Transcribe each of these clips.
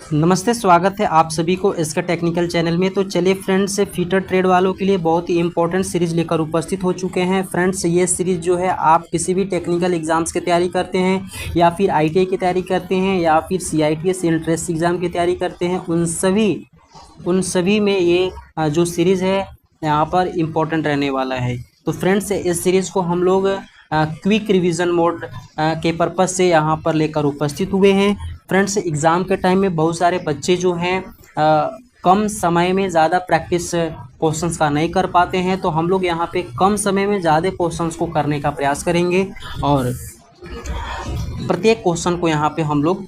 नमस्ते, स्वागत है आप सभी को इसका टेक्निकल चैनल में। तो चलिए फ्रेंड्स, फीटर ट्रेड वालों के लिए बहुत ही इंपॉर्टेंट सीरीज लेकर उपस्थित हो चुके हैं। फ्रेंड्स, ये सीरीज जो है आप किसी भी टेक्निकल एग्जाम्स की तैयारी करते हैं या फिर आईटीआई की तैयारी करते हैं या फिर सीआईटीएस एंट्रेंस एग्जाम की तैयारी करते हैं, उन सभी में ये जो सीरीज़ है यहाँ पर इम्पोर्टेंट रहने वाला है। तो फ्रेंड्स, इस सीरीज़ को हम लोग क्विक रिवीजन मोड के पर्पज़ से यहाँ पर लेकर उपस्थित हुए हैं। फ्रेंड्स, एग्ज़ाम के टाइम में बहुत सारे बच्चे जो हैं कम समय में ज़्यादा प्रैक्टिस क्वेश्चंस का नहीं कर पाते हैं, तो हम लोग यहाँ पे कम समय में ज़्यादा क्वेश्चंस को करने का प्रयास करेंगे और प्रत्येक क्वेश्चन को यहाँ पे हम लोग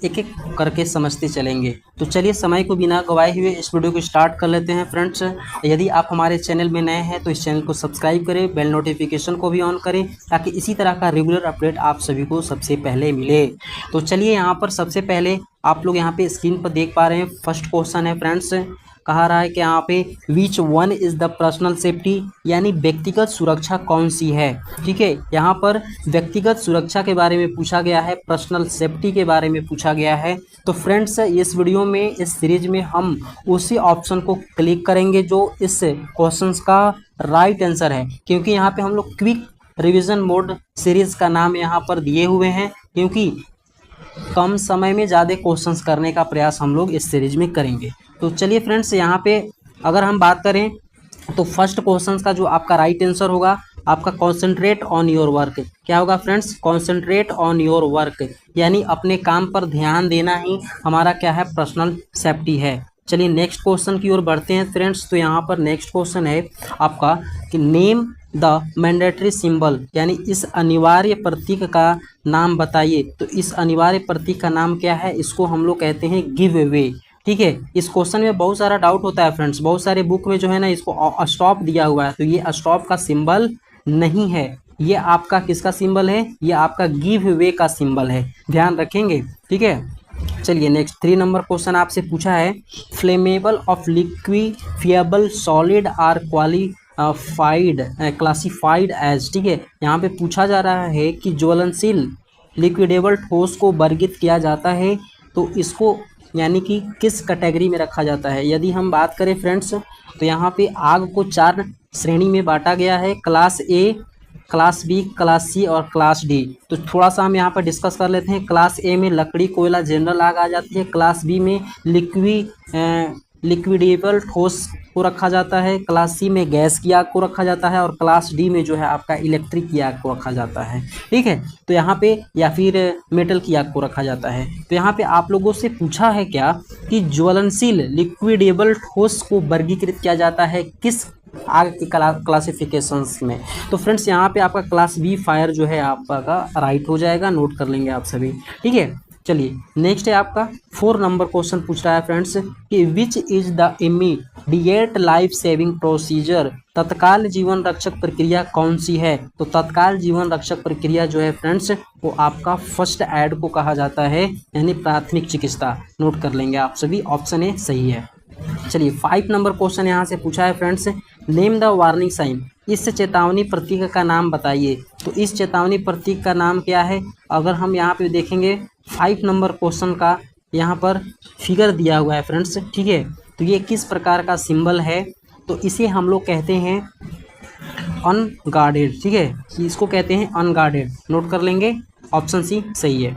एक एक करके समझते चलेंगे। तो चलिए समय को बिना गवाए हुए इस वीडियो को स्टार्ट कर लेते हैं। फ्रेंड्स, यदि आप हमारे चैनल में नए हैं तो इस चैनल को सब्सक्राइब करें, बेल नोटिफिकेशन को भी ऑन करें ताकि इसी तरह का रेगुलर अपडेट आप सभी को सबसे पहले मिले। तो चलिए यहाँ पर सबसे पहले आप लोग यहाँ पे स्क्रीन पर देख पा रहे हैं, फर्स्ट क्वेश्चन है फ्रेंड्स। कहा रहा है कि यहाँ पे which one is the personal safety, यानी व्यक्तिगत सुरक्षा कौन सी है। ठीक है, यहाँ पर व्यक्तिगत सुरक्षा के बारे में पूछा गया है, पर्सनल सेफ्टी के बारे में पूछा गया है। तो फ्रेंड्स, इस वीडियो में, इस सीरीज में हम उसी ऑप्शन को क्लिक करेंगे जो इस क्वेश्चन का राइट आंसर है, क्योंकि यहाँ पे हम लोग क्विक रिवीजन मोड सीरीज का नाम यहाँ पर दिए हुए हैं, क्योंकि कम समय में ज़्यादा क्वेश्चंस करने का प्रयास हम लोग इस सीरीज में करेंगे। तो चलिए फ्रेंड्स, यहाँ पे अगर हम बात करें तो फर्स्ट क्वेश्चन का जो आपका राइट आंसर होगा आपका कॉन्सेंट्रेट ऑन योर वर्क। क्या होगा friends? Concentrate on your work, यानी अपने काम पर ध्यान देना ही हमारा क्या है, पर्सनल सेफ्टी है। चलिए नेक्स्ट क्वेश्चन की ओर बढ़ते हैं फ्रेंड्स। तो यहाँ पर नेक्स्ट क्वेश्चन है आपका कि नेम द मैंडेटरी सिंबल, यानी इस अनिवार्य प्रतीक का नाम बताइए। तो इस अनिवार्य प्रतीक का नाम क्या है? इसको हम लोग कहते हैं गिव अवे। ठीक है, इस क्वेश्चन में बहुत सारा डाउट होता है फ्रेंड्स, बहुत सारे बुक में जो है ना इसको स्टॉप दिया हुआ है, तो ये स्टॉप का सिंबल नहीं है, ये आपका किसका सिंबल है? ये आपका गिव अवे का सिंबल है, ध्यान रखेंगे। ठीक है, चलिए नेक्स्ट 3 नंबर क्वेश्चन आपसे पूछा है flammable of liquefiable solid are classified as. ठीक है, यहाँ पे पूछा जा रहा है कि ज्वलनशील लिक्विडेबल ठोस को वर्गीकृत किया जाता है, तो इसको यानी कि किस कैटेगरी में रखा जाता है। यदि हम बात करें फ्रेंड्स, तो यहाँ पे आग को 4 श्रेणी में बांटा गया है, class A, class B, class C और क्लास डी। तो थोड़ा सा हम यहाँ पर डिस्कस कर लेते हैं। क्लास ए में लकड़ी, कोयला, जनरल आग आ जाती है। क्लास बी में लिक्विडेबल ठोस को रखा जाता है। क्लास सी में गैस की आग को रखा जाता है और क्लास डी में जो है आपका इलेक्ट्रिक की आग को रखा जाता है। ठीक है, तो यहाँ पे या फिर मेटल की आग को रखा जाता है। तो यहाँ पे आप लोगों से पूछा है क्या कि ज्वलनशील लिक्विडेबल ठोस को वर्गीकृत किया जाता है किस आग के क्लासिफिकेशंस में। तो फ्रेंड्स, यहाँ पे आपका क्लास बी फायर जो है आपका राइट हो जाएगा, नोट कर लेंगे आप सभी। ठीक है, चलिए नेक्स्ट है आपका 4 नंबर क्वेश्चन पूछ रहा है फ्रेंड्स कि which is the immediate life saving procedure, तत्काल जीवन रक्षक प्रक्रिया कौन सी है। तो तत्काल जीवन रक्षक प्रक्रिया जो है फ्रेंड्स वो आपका फर्स्ट एड को कहा जाता है, यानी प्राथमिक चिकित्सा। नोट कर लेंगे आप सभी, ऑप्शन ए सही है। चलिए 5 नंबर क्वेश्चन यहाँ से पूछा है friends, name the warning sign, इस चेतावनी प्रतीक का नाम बताइए। तो इस चेतावनी प्रतीक का नाम क्या है? अगर हम यहाँ पे देखेंगे 5 नंबर क्वेश्चन का यहाँ पर फिगर दिया हुआ है फ्रेंड्स। ठीक है, तो ये किस प्रकार का सिंबल है? तो इसे हम लोग कहते हैं अनगार्डेड। ठीक है, इसको कहते हैं अनगार्डेड, नोट कर लेंगे, ऑप्शन सी सही है।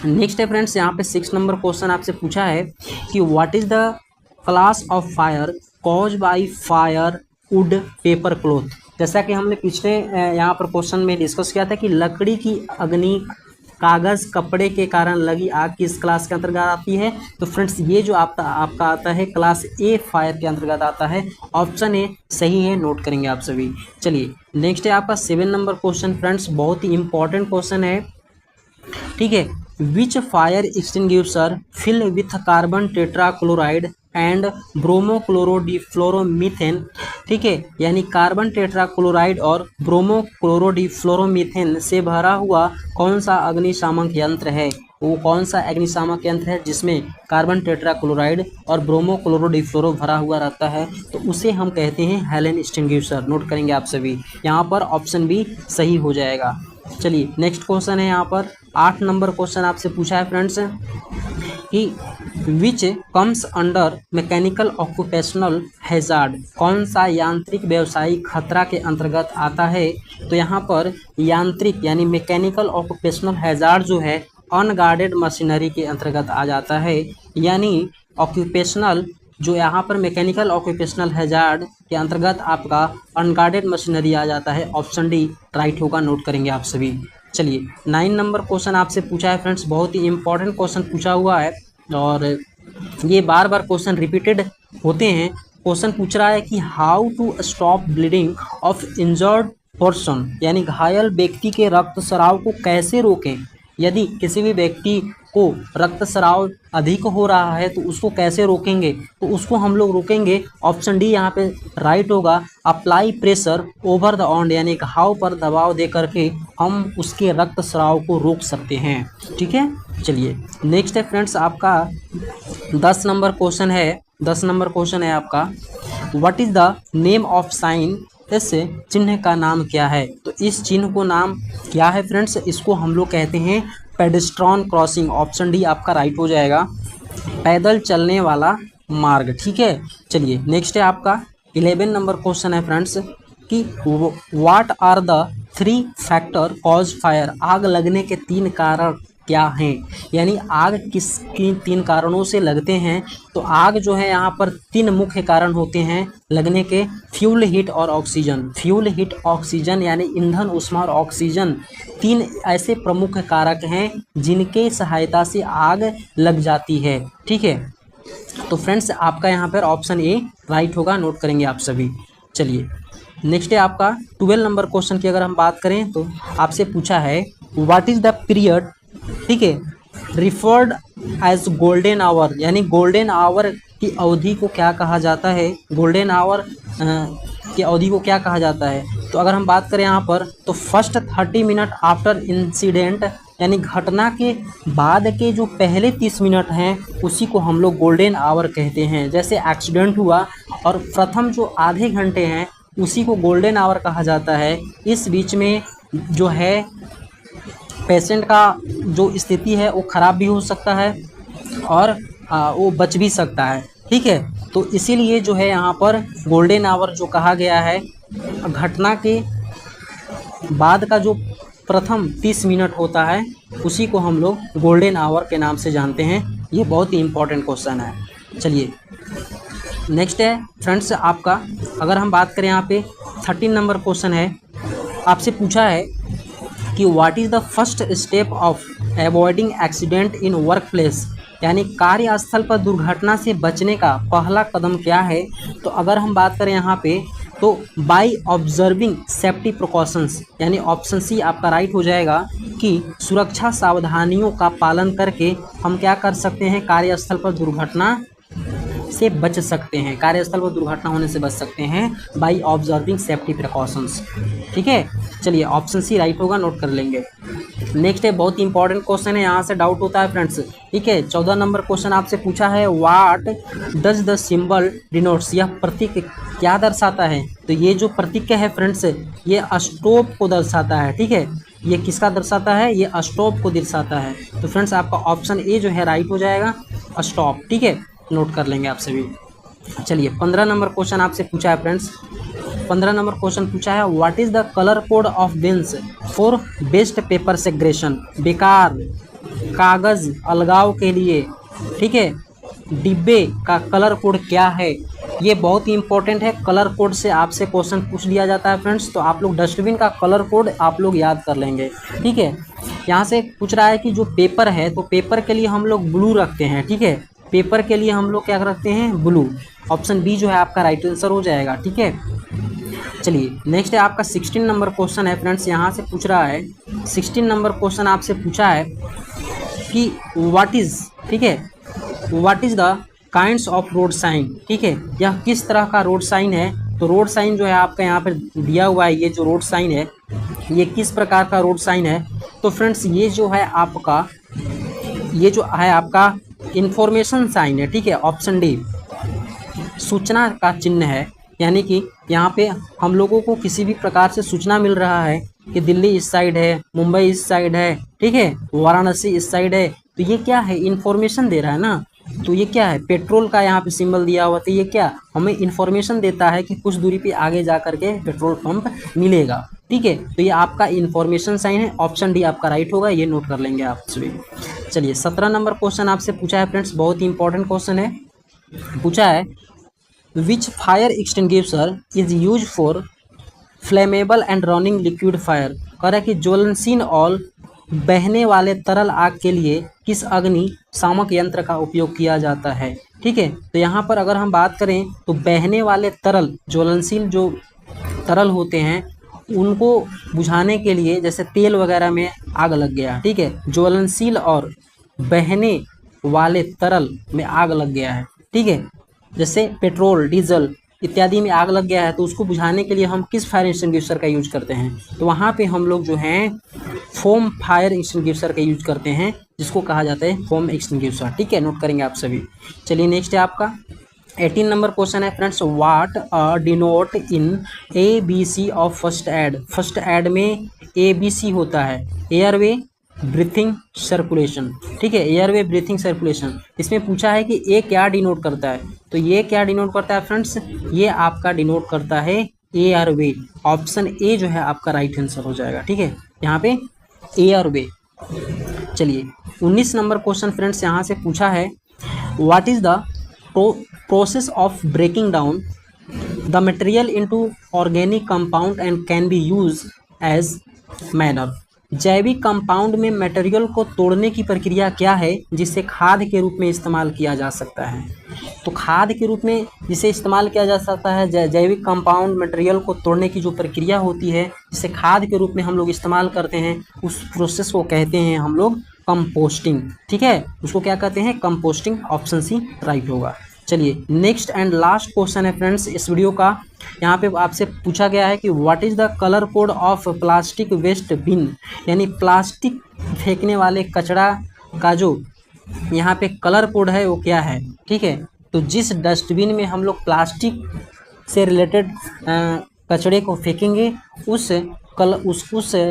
नेक्स्ट है फ्रेंड्स, यहाँ पे 6 नंबर क्वेश्चन आपसे पूछा है कि what is the class of fire cause by fire would paper cloth. जैसा कि हमने पिछले यहाँ पर क्वेश्चन में डिस्कस किया था कि लकड़ी की अग्नि, कागज़, कपड़े के कारण लगी आग किस क्लास के अंतर्गत आती है। तो फ्रेंड्स, ये जो आपका आता है क्लास ए फायर के अंतर्गत आता है, ऑप्शन ए सही है, नोट करेंगे आप सभी। चलिए नेक्स्ट है आपका 7 नंबर क्वेश्चन फ्रेंड्स, बहुत ही इंपॉर्टेंट क्वेश्चन है। ठीक है, which fire extinguisher fill with carbon tetrachloride and bromochlorodifluoromethane. ठीक है, यानी कार्बन टेट्राक्लोराइड और ब्रोमोक्लोरोडिफ्लोरोमीथेन से भरा हुआ कौन सा अग्निशामक यंत्र है। वो कौन सा अग्निशामक यंत्र है जिसमें कार्बन टेट्राक्लोराइड और ब्रोमोक्लोरोडिफ्लोरो भरा हुआ रहता है? तो उसे हम कहते हैं हेलेन एक्सटिंग्विशर। नोट करेंगे आप सभी, यहाँ पर ऑप्शन बी सही हो जाएगा। चलिए नेक्स्ट क्वेश्चन है यहाँ पर 8 नंबर क्वेश्चन आपसे पूछा है फ्रेंड्स कि which comes under mechanical occupational hazard, कौन सा यांत्रिक व्यवसायिक खतरा के अंतर्गत आता है। तो यहाँ पर यांत्रिक यानी मैकेनिकल ऑक्यूपेशनल हैजार्ड जो है अनगार्डेड मशीनरी के अंतर्गत आ जाता है। यानी ऑक्यूपेशनल जो यहाँ पर मैकेनिकल ऑक्यूपेशनल हैजार्ड के अंतर्गत आपका अनगार्डेड मशीनरी आ जाता है। ऑप्शन डी राइट होगा, नोट करेंगे आप सभी। चलिए 9 नंबर क्वेश्चन आपसे पूछा है फ्रेंड्स, बहुत ही इंपॉर्टेंट क्वेश्चन पूछा हुआ है और ये बार बार क्वेश्चन रिपीटेड होते हैं। क्वेश्चन पूछ रहा है कि how to stop bleeding of injured person, यानी घायल व्यक्ति के रक्तस्राव को कैसे रोकें। यदि किसी भी व्यक्ति को रक्तस्राव अधिक हो रहा है तो उसको कैसे रोकेंगे, तो उसको हम लोग रोकेंगे। ऑप्शन डी यहाँ पे राइट होगा, apply pressure over the on, यानी घाव पर दबाव दे करके हम उसके रक्तस्राव को रोक सकते हैं। ठीक है, चलिए नेक्स्ट है फ्रेंड्स आपका 10 नंबर क्वेश्चन है। 10 नंबर क्वेश्चन है आपका, what is the name of sine, इस चिन्ह का नाम क्या है। तो इस चिन्ह को नाम क्या है फ्रेंड्स, इसको हम लोग कहते हैं पेडेस्ट्रॉन क्रॉसिंग। ऑप्शन डी आपका राइट हो जाएगा, पैदल चलने वाला मार्ग। ठीक है, चलिए नेक्स्ट है आपका 11 नंबर क्वेश्चन है फ्रेंड्स कि what are the 3 factor cause fire, आग लगने के 3 कारण क्या हैं, यानी आग किस किन 3 कारणों से लगते हैं। तो आग जो है यहाँ पर 3 मुख्य कारण होते हैं लगने के, फ्यूल, हीट और ऑक्सीजन। फ्यूल, हीट, ऑक्सीजन यानी ईंधन, ऊष्मा और ऑक्सीजन 3 ऐसे प्रमुख कारक हैं जिनके सहायता से आग लग जाती है। ठीक है, तो फ्रेंड्स आपका यहाँ पर ऑप्शन ए राइट होगा, नोट करेंगे आप सभी। चलिए नेक्स्ट है आपका 12 नंबर क्वेश्चन की अगर हम बात करें तो आपसे पूछा है व्हाट इज द पीरियड, ठीक है, रिफर्ड एज गोल्डन आवर, यानी गोल्डन आवर की अवधि को क्या कहा जाता है। गोल्डन आवर की अवधि को क्या कहा जाता है। तो अगर हम बात करें यहाँ पर तो फर्स्ट 30 मिनट आफ्टर इंसिडेंट, यानी घटना के बाद के जो पहले 30 मिनट हैं उसी को हम लोग गोल्डन आवर कहते हैं। जैसे एक्सीडेंट हुआ और प्रथम जो आधे घंटे हैं उसी को गोल्डन आवर कहा जाता है। इस बीच में जो है पेशेंट का जो स्थिति है वो ख़राब भी हो सकता है और वो बच भी सकता है। ठीक है, तो इसीलिए जो है यहाँ पर गोल्डन आवर जो कहा गया है, घटना के बाद का जो प्रथम 30 मिनट होता है उसी को हम लोग गोल्डन आवर के नाम से जानते हैं। ये बहुत ही इम्पोर्टेंट क्वेश्चन है। चलिए नेक्स्ट है फ्रेंड्स आपका, अगर हम बात करें यहाँ पे 13 नंबर क्वेश्चन है, आपसे पूछा है कि what is the first step of avoiding accident in work place, यानी कार्यस्थल पर दुर्घटना से बचने का पहला कदम क्या है। तो अगर हम बात करें यहाँ पे तो बाय ऑब्जर्विंग सेफ्टी प्रिकॉशंस, यानी ऑप्शन सी आपका राइट हो जाएगा कि सुरक्षा सावधानियों का पालन करके हम क्या कर सकते हैं, कार्यस्थल पर दुर्घटना से बच सकते हैं, कार्यस्थल पर दुर्घटना होने से बच सकते हैं बाय ऑब्जर्विंग सेफ्टी प्रिकॉशंस। ठीक है, चलिए ऑप्शन सी राइट होगा, नोट कर लेंगे। नेक्स्ट है बहुत ही इंपॉर्टेंट क्वेश्चन है, यहाँ से डाउट होता है फ्रेंड्स। ठीक है, 14 नंबर क्वेश्चन आपसे पूछा है what does the symbol denotes, यह प्रतीक क्या दर्शाता है। तो ये जो प्रतीक है फ्रेंड्स ये स्टॉप को दर्शाता है। ठीक है, ये किसका दर्शाता है, ये स्टॉप को दर्शाता है। तो फ्रेंड्स आपका ऑप्शन ए जो है राइट हो जाएगा, स्टॉप। ठीक है, नोट कर लेंगे आप सभी। चलिए 15 नंबर क्वेश्चन आपसे पूछा है फ्रेंड्स, 15 नंबर क्वेश्चन पूछा है what is the colour code of beans for best paper segregation, बेकार कागज़ अलगाव के लिए। ठीक है, डिब्बे का कलर कोड क्या है, ये बहुत ही इंपॉर्टेंट है। कलर कोड से आपसे क्वेश्चन पूछ लिया जाता है फ्रेंड्स, तो आप लोग डस्टबिन का कलर कोड आप लोग याद कर लेंगे। ठीक है, यहाँ से पूछ रहा है कि जो पेपर है तो पेपर के लिए हम लोग ब्लू रखते हैं। ठीक है, पेपर के लिए हम लोग क्या रखते हैं, ब्लू। ऑप्शन बी जो है आपका राइट आंसर हो जाएगा। ठीक है, चलिए नेक्स्ट है आपका 16 नंबर क्वेश्चन है फ्रेंड्स, यहाँ से पूछ रहा है 16 नंबर क्वेश्चन आपसे पूछा है कि व्हाट इज़, ठीक है, what is the kinds of road sign. ठीक है, यह किस तरह का रोड साइन है। तो रोड साइन जो है आपका यहाँ पर दिया हुआ है, ये जो रोड साइन है ये किस प्रकार का रोड साइन है। तो फ्रेंड्स ये जो है आपका, ये जो है आपका इंफॉर्मेशन साइन है। ठीक है, ऑप्शन डी सूचना का चिन्ह है, यानी कि यहाँ पे हम लोगों को किसी भी प्रकार से सूचना मिल रहा है कि दिल्ली इस साइड है, मुंबई इस साइड है, ठीक है, वाराणसी इस साइड है, तो ये क्या है, इंफॉर्मेशन दे रहा है ना। तो ये क्या है, पेट्रोल का यहाँ पे सिंबल दिया हुआ, तो ये क्या हमें इंफॉर्मेशन देता है कि कुछ दूरी पे आगे जा करके पेट्रोल पंप मिलेगा, ठीक है। तो ये आपका इंफॉर्मेशन साइन है, ऑप्शन डी आपका राइट होगा, ये नोट कर लेंगे आप सभी। चलिए 17 नंबर क्वेश्चन आपसे पूछा है फ्रेंड्स, बहुत ही इंपॉर्टेंट क्वेश्चन है। पूछा है which fire extinguisher is use for flammable and running liquid fire. कह रहा है कि ज्वलनशील और बहने वाले तरल आग के लिए किस अग्नि शामक यंत्र का उपयोग किया जाता है, ठीक है। तो यहाँ पर अगर हम बात करें तो बहने वाले तरल, ज्वलनशील जो तरल होते हैं उनको बुझाने के लिए, जैसे तेल वगैरह में आग लग गया, ठीक है, ज्वलनशील और बहने वाले तरल में आग लग गया है, ठीक है, जैसे पेट्रोल, डीजल इत्यादि में आग लग गया है, तो उसको बुझाने के लिए हम किस फायर एक्सटिंग्विशर का यूज करते हैं, तो वहाँ पे हम लोग जो हैं फोम फायर एक्सटिंग्विशर का यूज करते हैं, जिसको कहा जाता है फोम एक्सटिंग्विशर, ठीक है, नोट करेंगे आप सभी। चलिए नेक्स्ट है आपका 18 नंबर क्वेश्चन है friends, what denote in ABC of first aid. First aid में ABC होता है एयरवे ब्रीथिंग सर्कुलेशन, ठीक है, एयरवे ब्रीथिंग सर्कुलेशन। इसमें पूछा है कि ये क्या डिनोट करता है, तो ये क्या डिनोट करता है फ्रेंड्स, ये आपका डिनोट करता है एयरवे। ऑप्शन ए जो है आपका राइट आंसर हो जाएगा, ठीक है, यहाँ पे एयरवे। चलिए 19 नंबर क्वेश्चन फ्रेंड्स यहाँ से पूछा है, what is the process of breaking down the material into organic compound and can be use as manner. जैविक कंपाउंड में मटेरियल को तोड़ने की प्रक्रिया क्या है जिसे खाद के रूप में इस्तेमाल किया जा सकता है। तो खाद के रूप में जिसे इस्तेमाल किया जा सकता है, जैविक कंपाउंड मटेरियल को तोड़ने की जो प्रक्रिया होती है जिसे खाद के रूप में हम लोग इस्तेमाल करते हैं, उस प्रोसेस को कहते हैं हम लोग कंपोस्टिंग, ठीक है, उसको क्या कहते हैं, कंपोस्टिंग। ऑप्शन सी राइट होगा। चलिए नेक्स्ट एंड लास्ट क्वेश्चन है फ्रेंड्स इस वीडियो का। यहाँ पे आपसे पूछा गया है कि what is the colour code of plastic waste bin, यानी प्लास्टिक फेंकने वाले कचरा का जो यहाँ पे कलर कोड है वो क्या है, ठीक है। तो जिस डस्टबिन में हम लोग प्लास्टिक से रिलेटेड कचरे को फेंकेंगे उस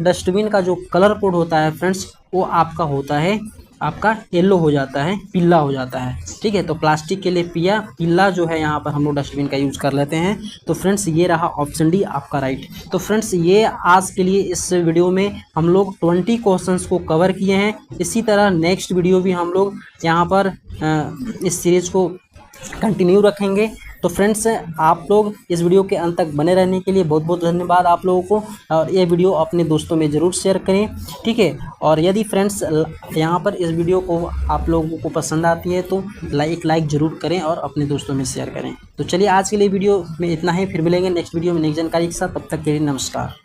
डस्टबिन का जो कलर कोड होता है फ्रेंड्स वो आपका होता है, आपका येलो हो जाता है, पीला हो जाता है, ठीक है। तो प्लास्टिक के लिए पीला जो है यहाँ पर हम लोग डस्टबिन का यूज़ कर लेते हैं। तो फ्रेंड्स ये रहा ऑप्शन डी आपका राइट। तो फ्रेंड्स ये आज के लिए इस वीडियो में हम लोग 20 क्वेश्चंस को कवर किए हैं। इसी तरह नेक्स्ट वीडियो भी हम लोग यहाँ पर इस सीरीज़ को कंटिन्यू रखेंगे। तो फ्रेंड्स आप लोग इस वीडियो के अंत तक बने रहने के लिए बहुत बहुत धन्यवाद आप लोगों को, और ये वीडियो अपने दोस्तों में ज़रूर शेयर करें, ठीक है। और यदि फ्रेंड्स यहाँ पर इस वीडियो को आप लोगों को पसंद आती है तो लाइक ज़रूर करें और अपने दोस्तों में शेयर करें। तो चलिए आज के लिए वीडियो में इतना ही, फिर मिलेंगे नेक्स्ट वीडियो में नेक्स्ट जानकारी के साथ, तब तक के लिए नमस्कार।